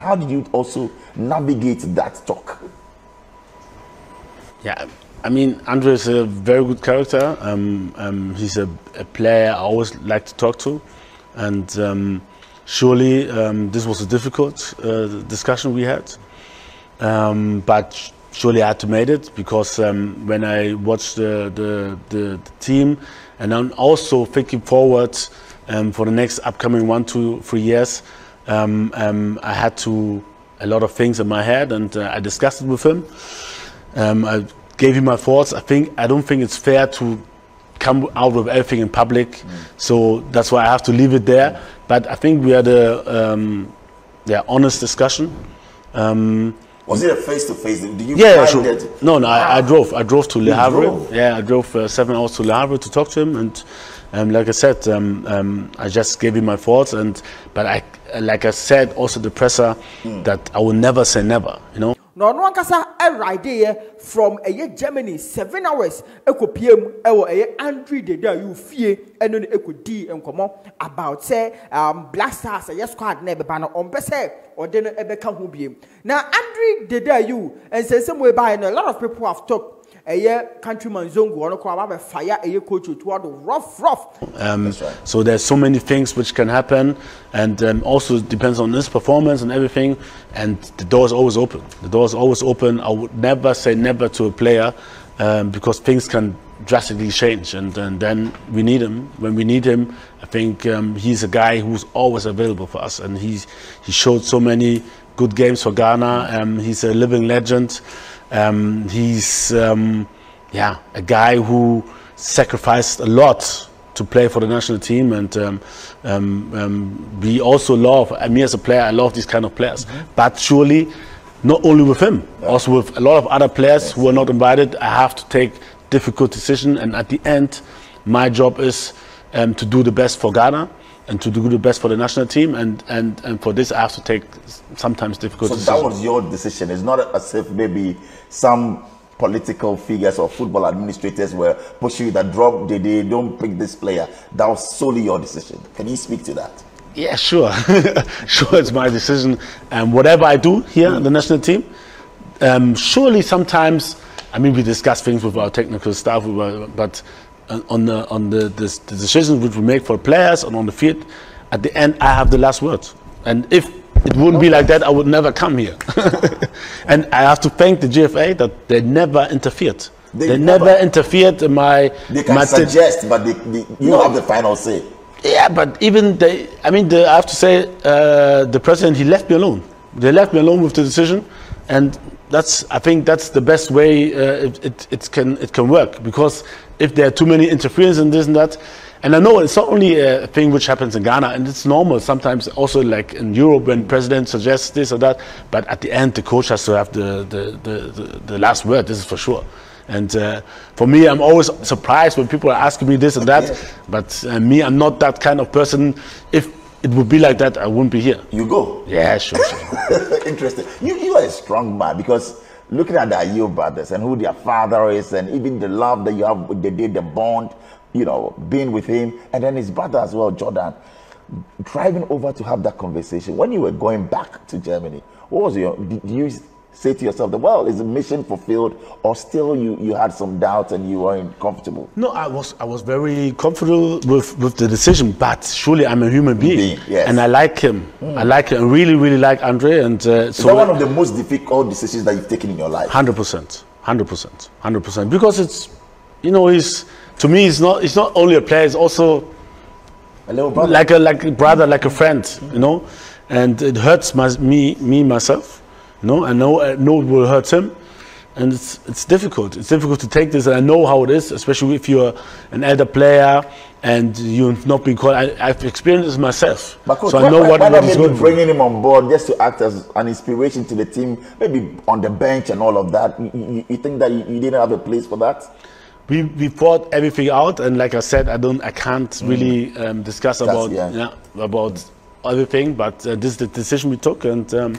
How did you also navigate that talk? Yeah, I mean, Andre is a very good character. He's a player I always like to talk to, and surely this was a difficult discussion we had, but surely I had to make it, because when I watched the team, and I'm also thinking forward for the next upcoming 1 to 3 years, I had a lot of things in my head, and I discussed it with him. I gave him my thoughts. I don't think it's fair to come out with everything in public, so that's why I have to leave it there. But I think we had a honest discussion. Was it a face-to-face? Did you Yeah, find sure. it? No, I drove. I drove to Le Havre. drove? Yeah, I drove 7 hours to Le Havre to talk to him, and like I said, I just gave him my thoughts. But like I said, also the presser, that I will never say never. You know. No, no, Ankasa a ride from Germany 7 hours. Eko PM Andre Dede you fear and then eko D and come about say Black Stars a squad never banner on pese or then ebeka who be. Now Andre Dede you and say some way by, and a lot of people have talked. Countryman Zongo on a fire coach toward rough. That's right. So there's so many things which can happen, and also depends on his performance and everything. And the door is always open. The door is always open. I would never say never to a player, because things can drastically change, and then we need him. When we need him, I think he's a guy who's always available for us, and he showed so many good games for Ghana. He's a living legend. He's a guy who sacrificed a lot to play for the national team, and we also love, me as a player, I love these kind of players. But surely, not only with him, also with a lot of other players who are not invited, I have to take difficult decisions, and at the end, my job is to do the best for Ghana, and to do the best for the national team, and for this I have to take sometimes difficult decisions. So that was your decision. It's not as if maybe some political figures or football administrators were pushing you that drop they don't pick this player. That was solely your decision. Can you speak to that? Yeah, sure. Sure, it's my decision. Whatever I do here in the national team, surely sometimes, I mean, we discuss things with our technical staff, but on the decisions which we make for players and on the field, at the end I have the last word. And if it wouldn't be like that, I would never come here. And I have to thank the GFA that they never interfered. They never interfered in my. They can suggest, but you have the final say. Yeah, but even I have to say, the president, he left me alone. They left me alone with the decision, and I think that's the best way it can work, because if there are too many interferences in this and that, and I know it's not only a thing which happens in Ghana, and it's normal sometimes also like in Europe when president suggests this or that, but at the end the coach has to have the last word. This is for sure. And for me, I'm always surprised when people are asking me this and that, but me, I'm not that kind of person. If it would be like that, I wouldn't be here. You go? Yeah, sure. Interesting. You are a strong man, because looking at the Addo brothers and who their father is, and even the love that you have with the bond, being with him, and then his brother as well, Jordan, driving over to have that conversation. When you were going back to Germany, what was did you say to yourself that, well, is the mission fulfilled, or still you had some doubts and you weren't comfortable? No, I was very comfortable with the decision, but surely I'm a human being. Yes. And I like him. I like him. I really like Andre. And is that one of the most difficult decisions that you've taken in your life? 100%. Because it's, he's, to me, he's not only a player, he's also a little brother. like a brother, like a friend, and it hurts myself. I know it will hurt him, and it's difficult. It's difficult to take this, and I know how it is, especially if you're an elder player and you've not been called. I've experienced this myself, but coach, so I know what is going. Bringing him on board just to act as an inspiration to the team, maybe on the bench and all of that. You think that you didn't have a place for that? We thought everything out, and like I said, I can't really discuss about everything, but this is the decision we took, and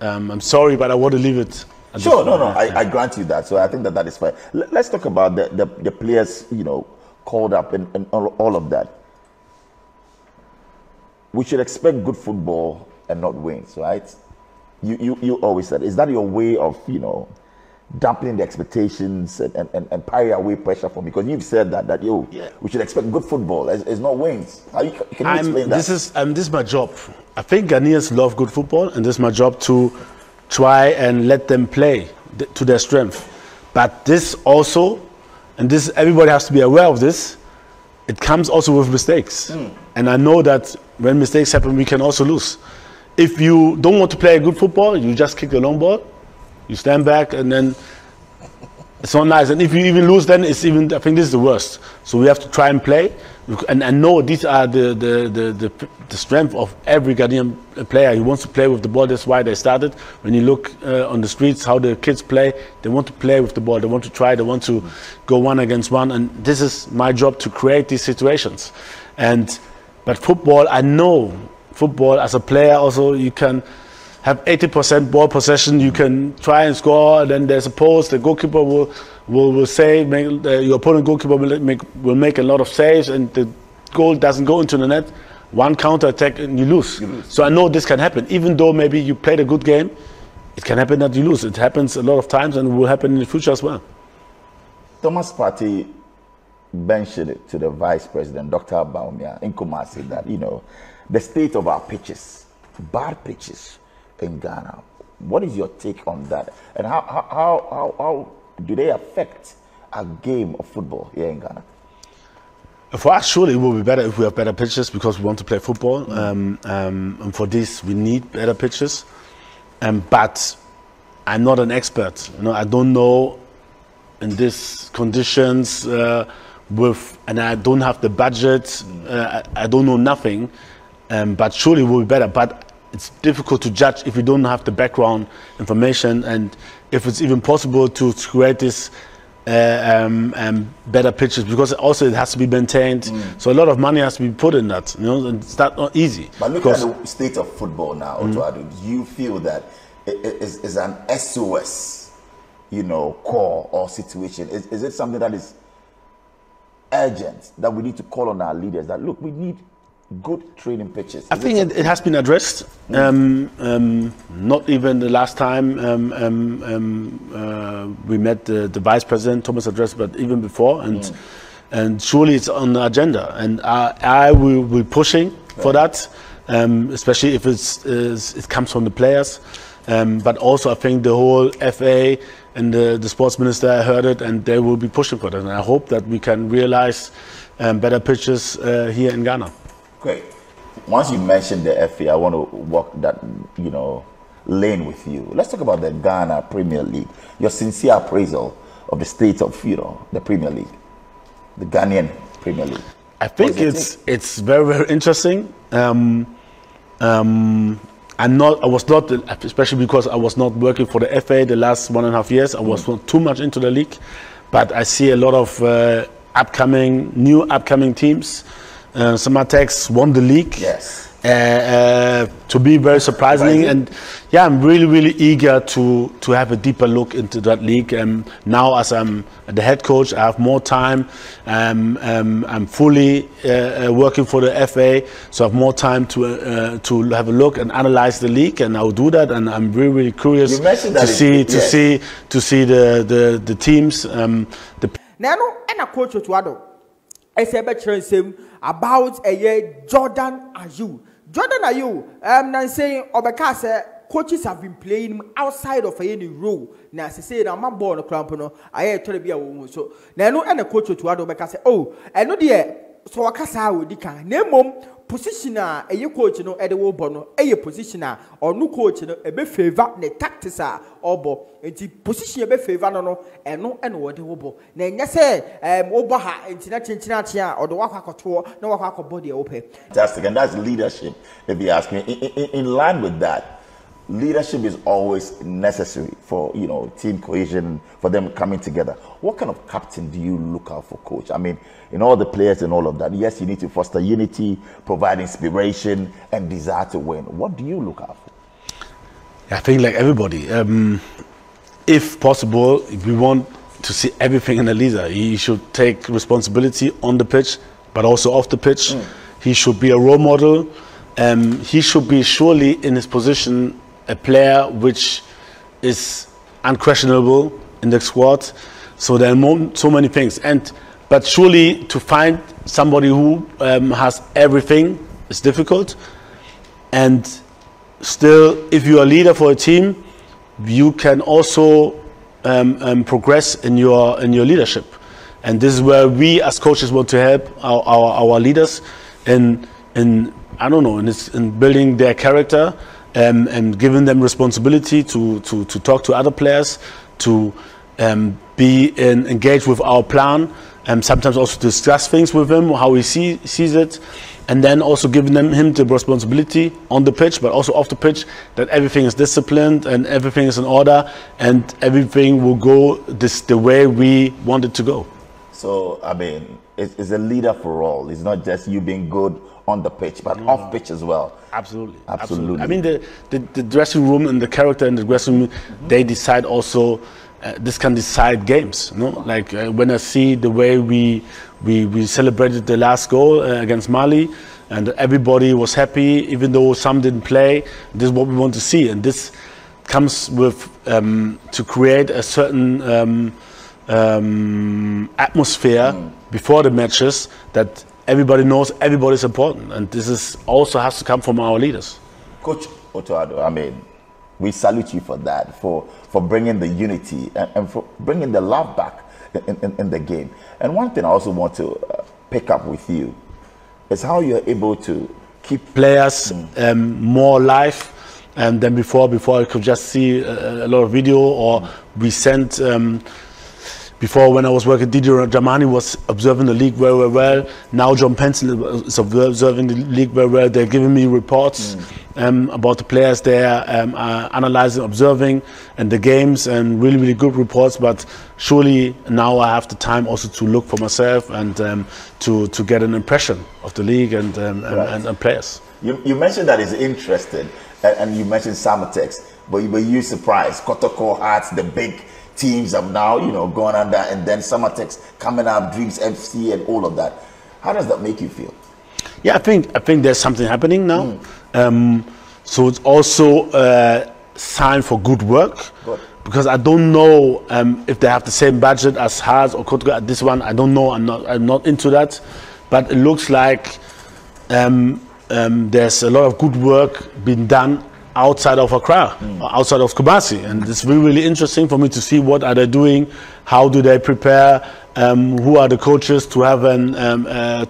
I'm sorry, but I want to leave it. Sure, no, I grant you that. So I think that is fine. Let's talk about the players, called up and all of that. We should expect good football and not wins, right? You always said, is that your way of, you know, dampening the expectations and parry away pressure from? Because you've said that we should expect good football. It's not wins. Can you explain that? This is my job. I think Ghanaians love good football, and this is my job to try and let them play to their strength. But this also, and this everybody has to be aware of this, it comes also with mistakes. And I know that when mistakes happen, we can also lose. If you don't want to play a good football, you just kick the long ball, you stand back, and then it's not nice. And if you even lose, then it's even, I think this is the worst. So we have to try and play. And I know these are the strength of every Ghanaian player. He wants to play with the ball. That's why they started. When you look on the streets, how the kids play, they want to play with the ball. They want to try. They want to go 1 against 1. And this is my job, to create these situations. But football, I know football as a player also, you can have 80% ball possession. You can try and score, and then there's a post. The goalkeeper will save. Your opponent goalkeeper will make a lot of saves, and the goal doesn't go into the net. One counter attack and you lose. So I know this can happen. Even though maybe you played a good game, it can happen that you lose. It happens a lot of times, and will happen in the future as well. Thomas Partey mentioned it to the Vice President, Dr. Baumia, in Kumasi, that, you know, the state of our pitches, bad pitches in Ghana. What is your take on that? And how do they affect a game of football here in Ghana? For us, surely it will be better if we have better pitches, because we want to play football. And for this, we need better pitches. But I'm not an expert. You know, I don't know in these conditions and I don't have the budget. I don't know nothing. But surely it will be better. But it's difficult to judge if you don't have the background information, and if it's even possible to create this better pitches, because also it has to be maintained. So a lot of money has to be put in that. You know, it's not easy. But look at the state of football now, Addo. Do you feel that it is an SOS, you know, call or situation? Is it something that is urgent, that we need to call on our leaders, that look, we need good training pitches? I think it has been addressed. Not even the last time we met the Vice President, Thomas addressed, but even before. And surely it's on the agenda. And I will be pushing for that, especially if it comes from the players. But also I think the whole FA and the sports minister, I heard it, and they will be pushing for that. And I hope that we can realize better pitches here in Ghana. Great. Once you mentioned the FA, I want to walk that, you know, lane with you. Let's talk about the Ghana Premier League. Your sincere appraisal of the state of, you know, the Premier League, the Ghanaian Premier League. I think it's very, very interesting. I was not, especially because I was not working for the FA the last 1.5 years. I was not too much into the league, but I see a lot of new upcoming teams. Samatex won the league. Yes. To be very surprising, and yeah, I'm really, really eager to have a deeper look into that league. Now, as I'm the head coach, I have more time. I'm fully working for the FA, so I have more time to have a look and analyze the league, and I'll do that. And I'm really, really curious to see the teams. Now, and a coach to Addo. I say about a year Jordan Ayew. Jordan Ayew, I'm saying Obekase coaches have been playing outside of any role. Now, I say, I'm not born a crampono. I had to be a woman. So now, and a coach to Addo Obekase. Oh, I know the so I can't with the can name positioner a coach no Edo Bono, a positioner or no coach no a be favor ne tactics are obo and position a be favor no and no and what the obo. Then you say Obaha and Tinachinachia or the Waka tour, no Waka body open. Fantastic, and that's leadership. If you ask me, in line with that, leadership is always necessary for, you know, team cohesion, for them coming together. What kind of captain do you look out for, coach? I mean, in all the players and all of that, yes, you need to foster unity, provide inspiration and desire to win. What do you look out for? I think like everybody, if possible, if we want to see everything in a leader, he should take responsibility on the pitch, but also off the pitch. He should be a role model. he should be surely in his position a player which is unquestionable in the squad. So there are so many things, but surely to find somebody who has everything is difficult. And still, if you are a leader for a team, you can also progress in your leadership. And this is where we as coaches want to help our leaders in I don't know, in building their character, and giving them responsibility to talk to other players, to be engaged with our plan, and sometimes also discuss things with him, how he sees it, and then also giving him the responsibility on the pitch, but also off the pitch, that everything is disciplined and everything is in order and everything will go the way we want it to go. So, I mean, it's a leader for all. It's not just you being good on the pitch, but off pitch as well. Absolutely. Absolutely. I mean, the dressing room and the character in the dressing room, they decide also, this can decide games. You know? Like when I see the way we celebrated the last goal against Mali, and everybody was happy, even though some didn't play. This is what we want to see. And this comes with, to create a certain atmosphere before the matches, that everybody knows everybody's important, and this is also has to come from our leaders. Coach Otto Addo, I mean, we salute you for that, for bringing the unity and for bringing the love back in the game. And one thing I also want to pick up with you is how you're able to keep players more live than before. Before I could just see a lot of video, or we sent. Before, when I was working, Didier Dramani was observing the league very, very well. Now John Pencil is observing the league very well. They're giving me reports about the players. They're analyzing, observing, and the games, and really, really good reports. But surely now I have the time also to look for myself and to get an impression of the league and players. You mentioned that he's interested, and you mentioned Samatex, but you surprised. Kotoko Hearts, the big teams have now, gone under, and then Samatex coming up, Dreams FC and all of that. How does that make you feel? Yeah, I think there's something happening now. So it's also a sign for good work. Good. Because I don't know if they have the same budget as Hearts or Kotoko. This one, I don't know. I'm not into that. But it looks like there's a lot of good work being done outside of Accra, outside of Kumasi, and it's really, really interesting for me to see what are they doing, how do they prepare, who are the coaches to have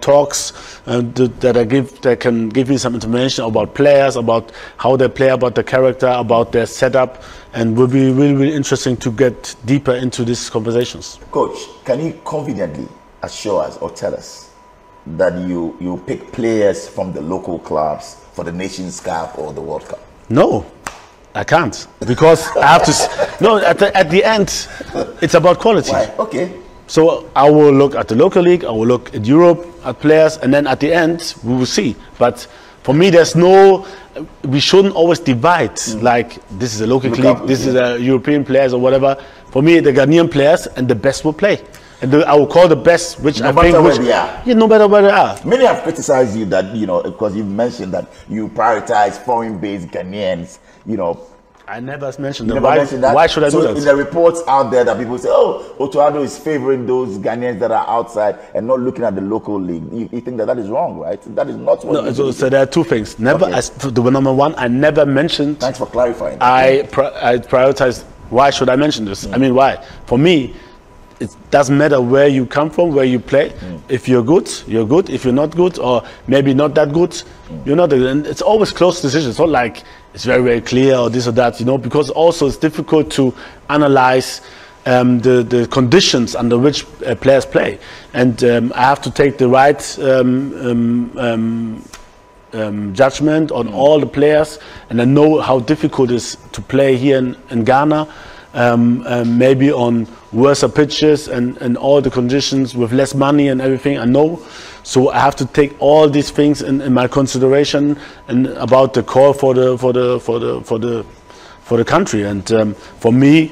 talks that can give me some information about players, about how they play, about the character, about their setup, and will be really, really interesting to get deeper into these conversations. Coach, can you confidently assure us or tell us that you pick players from the local clubs for the Nations Cup or the World Cup? No, I can't, because I have to. No, at the end, it's about quality. Why? Okay. So I will look at the local league, I will look at Europe at players, and then at the end we will see. But for me, there's no. We shouldn't always divide. Like this is a local league, this is a European players or whatever. For me, the Ghanaian players and the best will play. And I will call the best, which no matter where they are. Yeah, no matter where they are. Many have criticized you that, because you mentioned that you prioritize foreign-based Ghanaians, I never mentioned that. Why should I do that? In the reports out there that people say, oh, Otto Addo is favoring those Ghanaians that are outside and not looking at the local league. You think that is wrong, right? That is not what so there are two things. Never, okay. The number one, I never mentioned. Thanks for clarifying. I prioritize. Why should I mention this? I mean, why? For me, it doesn't matter where you come from, where you play. If you're good, you're good. If you're not good, or maybe not that good, you're not. And it's always close decisions. It's not like it's very, very clear or this or that, because also it's difficult to analyze the conditions under which players play. And I have to take the right judgment on all the players, and I know how difficult it is to play here in Ghana. Maybe on worse pitches and all the conditions with less money and everything. I know, so I have to take all these things in my consideration and about the call for the country. And for me,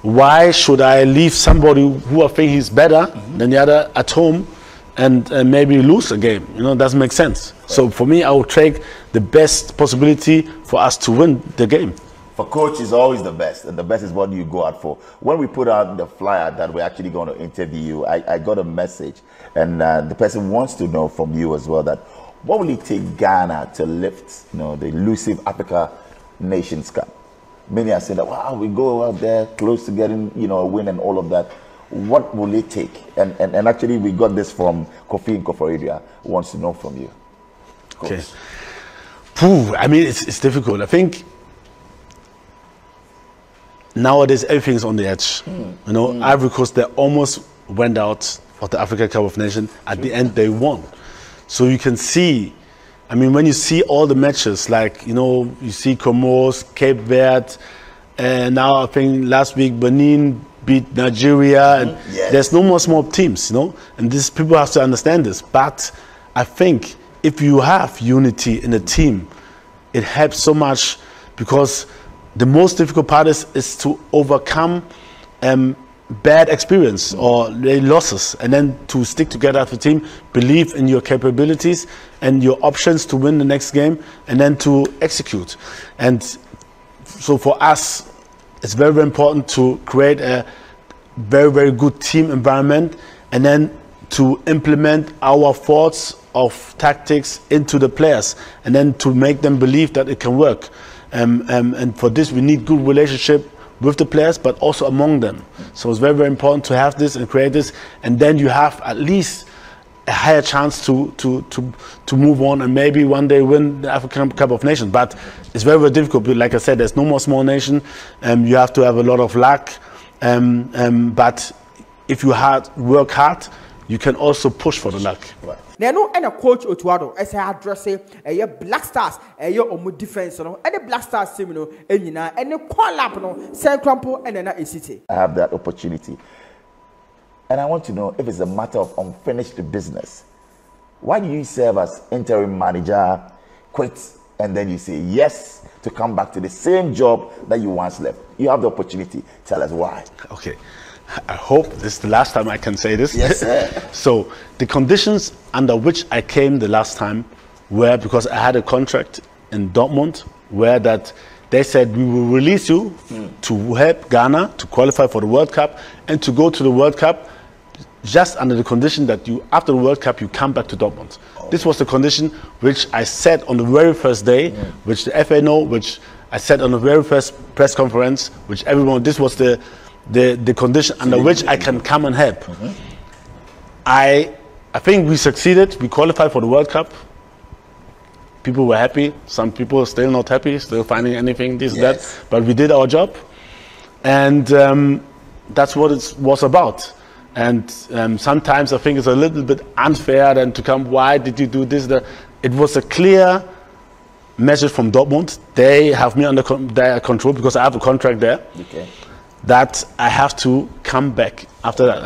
why should I leave somebody who I think he's better than the other at home and maybe lose a game? It doesn't make sense. So for me, I would take the best possibility for us to win the game. For coach is always the best, and the best is what you go out for. When we put out the flyer that we're actually going to interview you, I got a message, and the person wants to know from you as well that what will it take Ghana to lift, the elusive Africa Nations Cup? Many are saying that, wow, we go out there close to getting, a win and all of that. What will it take? And actually, we got this from Kofi in Koforidua, who wants to know from you. Coach. Okay. Phew, I mean, it's difficult. I think nowadays everything's on the edge. Ivory Coast, they almost went out of the Africa Cup of Nations. At the end, they won. So you can see, I mean, when you see all the matches, like, you see Comoros, Cape Verde, and now I think last week Benin beat Nigeria, and there's no more small teams, and these people have to understand this. But I think if you have unity in a team, it helps so much, because the most difficult part is to overcome bad experience or losses, and then to stick together as a team, believe in your capabilities and your options to win the next game, and then to execute. And so for us, it's very, very important to create a very, very good team environment, and then to implement our thoughts of tactics into the players, and then to make them believe that it can work. And for this, we need good relationship with the players, but also among them. So it's very, very important to have this and create this, and then you have at least a higher chance to move on and maybe one day win the African Cup of Nations. But it's very, very difficult. Like I said, there's no more small nation. You have to have a lot of luck. But if you work hard, you can also push for the luck. Right. Now, and a coach Otuado, as I address a Black Stars, a omu defense, and the Black Stars team, and the collab, San Crampo, and then a city. I have that opportunity. And I want to know if it's a matter of unfinished business. Why do you serve as interim manager, quit, and then you say yes to come back to the same job that you once left? You have the opportunity. Tell us why. Okay. I hope this is the last time I can say this. Yes, sir. So the conditions under which I came the last time were because I had a contract in Dortmund where that they said we will release you to help Ghana to qualify for the World Cup and to go to the World Cup just under the condition that you, after the World Cup, you come back to Dortmund. This was the condition which I said on the very first day, which the FA know, which I said on the very first press conference, which everyone, this was the condition under which I can come and help. I think we succeeded. We qualified for the World Cup. People were happy. Some people are still not happy, still finding anything, this, that. But we did our job. And that's what it was about. And sometimes I think it's a little bit unfair then to come, why did you do this? It was a clear message from Dortmund. They have me under their control because I have a contract there. Okay. That I have to come back after that,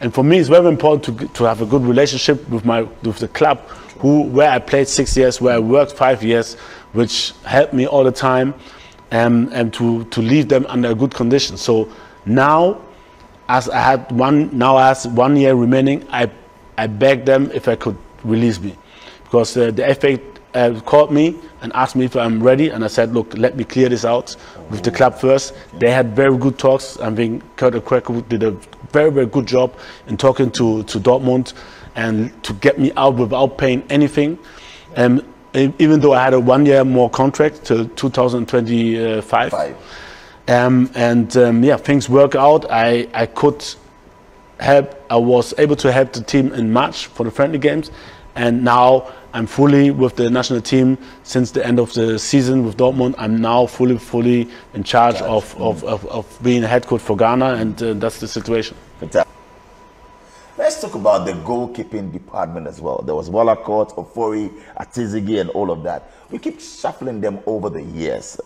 and for me it's very important to have a good relationship with the club, where I played 6 years, where I worked 5 years, which helped me all the time, and to leave them under a good condition. So now, as I had 1 year remaining, I begged them if I could release me, because the FA called me and asked me if I'm ready, and I said, look, let me clear this out with the club first. They had very good talks. I think Kurt Kweko did a very, very good job in talking to Dortmund and to get me out without paying anything. Even though I had a 1 year more contract till 2025. Yeah, things work out. I could help. I was able to help the team in March for the friendly games, and now I'm fully with the national team since the end of the season with Dortmund. I'm now fully in charge of being a head coach for Ghana, and that's the situation. Fantastic. Let's talk about the goalkeeping department as well. There was Wallacott, Ofori, Atizigi, and all of that. We keep shuffling them over the years.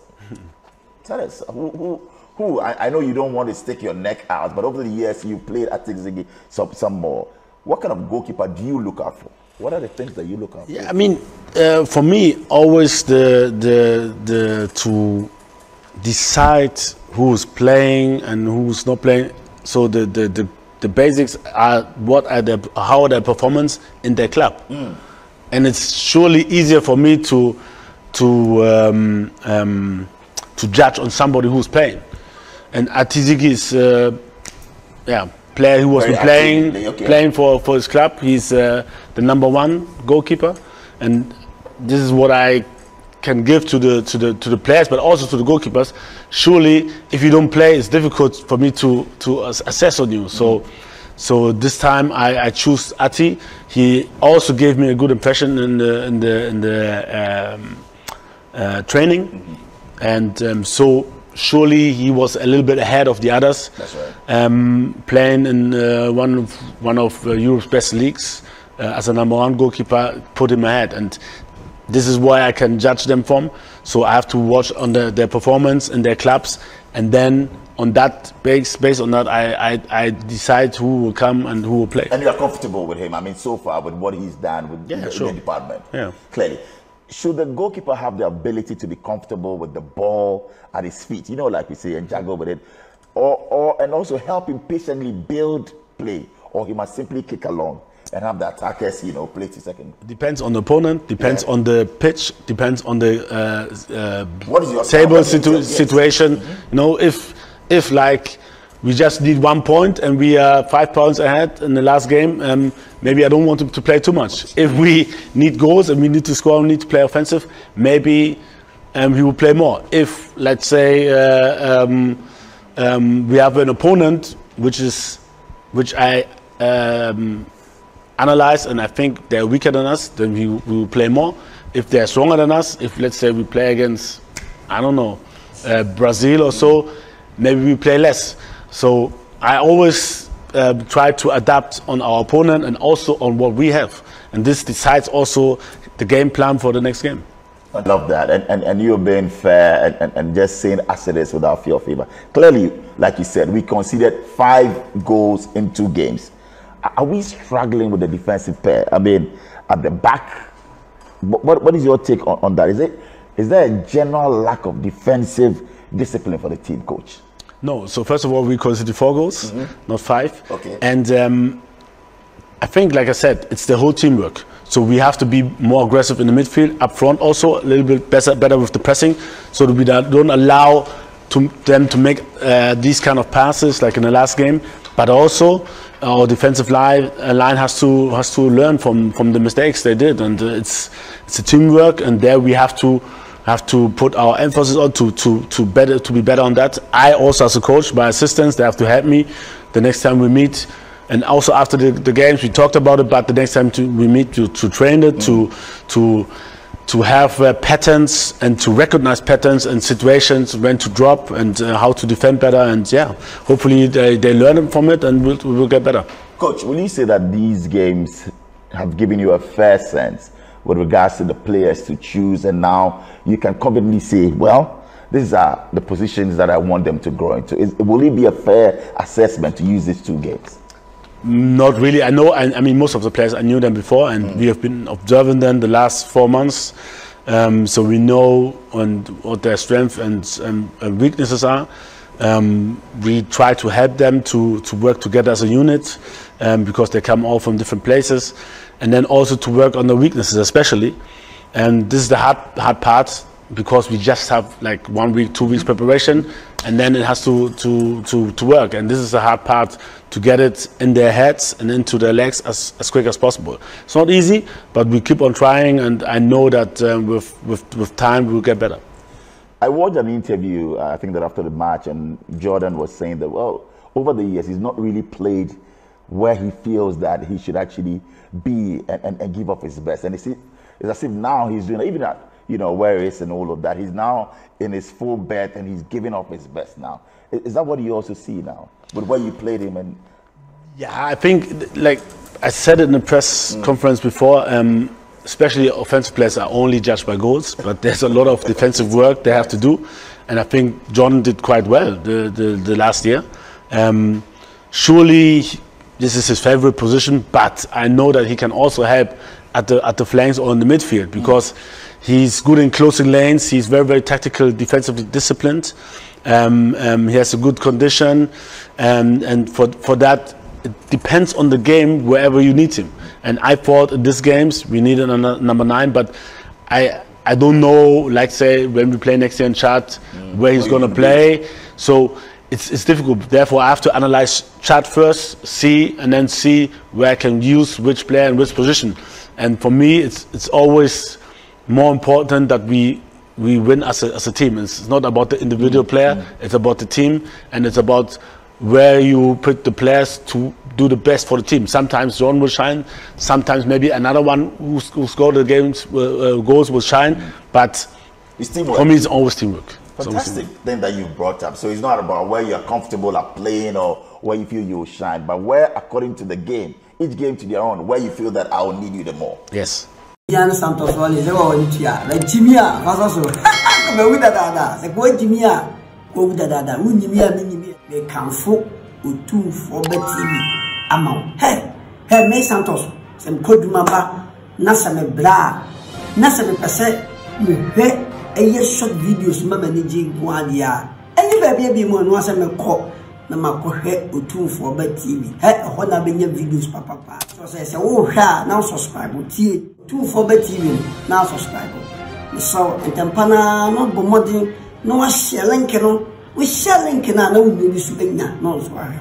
Tell us, who I know you don't want to stick your neck out, but over the years you played Atizigi some more. What kind of goalkeeper do you look out for? What are the things that you look out for? Yeah, I mean, for me, always to decide who's playing and who's not playing. So the basics are how are their performance in their club. and it's surely easier for me to judge on somebody who's playing. And Atizigi is player who was playing for his club. He's the #1 goalkeeper, and this is what I can give to the players, but also to the goalkeepers. Surely, if you don't play, it's difficult for me to assess on you. So this time I choose Ati. He also gave me a good impression in the training, and so surely he was a little bit ahead of the others. That's right. Playing in one of Europe's best leagues as a #1 goalkeeper put him ahead, and this is why I can judge them from. So I have to watch on their performance in their clubs, and then on that based on that, I decide who will come and who will play. And you are comfortable with him? I mean, so far with what he's done with the department. Yeah, clearly. Should the goalkeeper have the ability to be comfortable with the ball at his feet, you know, like we say, and juggle with it, and also help him patiently build play, or he must simply kick along and have the attackers, you know, play to second? Depends on the opponent, depends on the pitch, depends on the what is your table situation. You know, if like we just need 1 point and we are 5 points ahead in the last game, maybe I don't want to play too much. If we need goals and we need to score and we need to play offensive, maybe we will play more. If, let's say, we have an opponent which I analyze and I think they're weaker than us, then we will play more. If they're stronger than us, if let's say we play against, I don't know, Brazil or so, maybe we play less. So I always try to adapt on our opponent and also on what we have. And this decides also the game plan for the next game. I love that. And you're being fair and just saying as it is without fear of favor. Clearly, like you said, we conceded 5 goals in 2 games. Are we struggling with the defensive pair? I mean, at the back, what is your take on that? Is there a general lack of defensive discipline for the team, coach? No. So first of all, we conceded 4 goals, not 5. Okay. And I think, like I said, it's the whole teamwork. So we have to be more aggressive in the midfield, up front also a little bit better with the pressing, so that we don't allow them to make these kind of passes like in the last game. But also our defensive line has to learn from the mistakes they did, and it's a teamwork, and there we have to put our emphasis on to be better on that. I also, as a coach, my assistants, they have to help me the next time we meet, and also after the games we talked about it. But the next time we meet to train it, to have patterns and to recognize patterns and situations, when to drop and how to defend better. And yeah, hopefully they learn from it and we'll get better. Coach, will you say that these games have given you a fair sense with regards to the players to choose, and now you can confidently say, well, these are the positions that I want them to grow into? Will it be a fair assessment to use these 2 games? Not really. I mean, most of the players, I knew them before, and we have been observing them the last 4 months. So we know what their strengths and weaknesses are. We try to help them to work together as a unit, because they come all from different places, and then also to work on the weaknesses especially. And this is the hard part, because we just have like 1 week, 2 weeks preparation, and then it has to work. And this is the hard part, to get it in their heads and into their legs as quick as possible. It's not easy, but we keep on trying, and I know that with time we'll get better. I watched an interview, I think that after the match, and Jordan was saying that, well, over the years he's not really played where he feels that he should actually be and give up his best. And it's as if now he's doing, even at, you know, where he is and all of that, he's now in his full bed and he's giving up his best now. Is that what you also see now with where you played him? And yeah, I think, like I said it in the press conference before, especially offensive players are only judged by goals, but there's a lot of defensive work they have to do, and I think John did quite well the last year. Surely this is his favorite position, but I know that he can also help at the flanks or in the midfield, because he's good in closing lanes. He's very tactical, defensively disciplined. He has a good condition, and for that it depends on the game wherever you need him. And I thought in these games we needed a number 9, but I don't know, like say when we play next year in Chad, where he's going to play. So it's difficult. Therefore, I have to analyze Chad first, and then see where I can use which player in which position. And for me, it's always more important that we win as a team. It's not about the individual player. It's about the team, and it's about where you put the players to do the best for the team. Sometimes John will shine. Sometimes maybe another one who scored the goals will shine. But for me, it's always teamwork. Fantastic thing that you brought up. So it's not about where you're comfortable at playing or where you feel you will shine, but where, according to the game, each game to their own, where you feel that I will need you the more. Yes. Yan Santos one is like Jimia, also. The boy Jimia, go dada, Unimia, they come for 2 for the TV amount. Hey, May Santos, some code mamba, Nasa me bra, Nasa me passe, a short videos, managing one year. Any baby one was a call. Namako head or 2 for the TV. Hey, what I've been videos, papa. So says, oh, now subscribe. 2 for the TV, now subscribe. So, and Tampana, not Bomodi, no, I shall link, we shall link, and I know we be speaking now, no, sorry.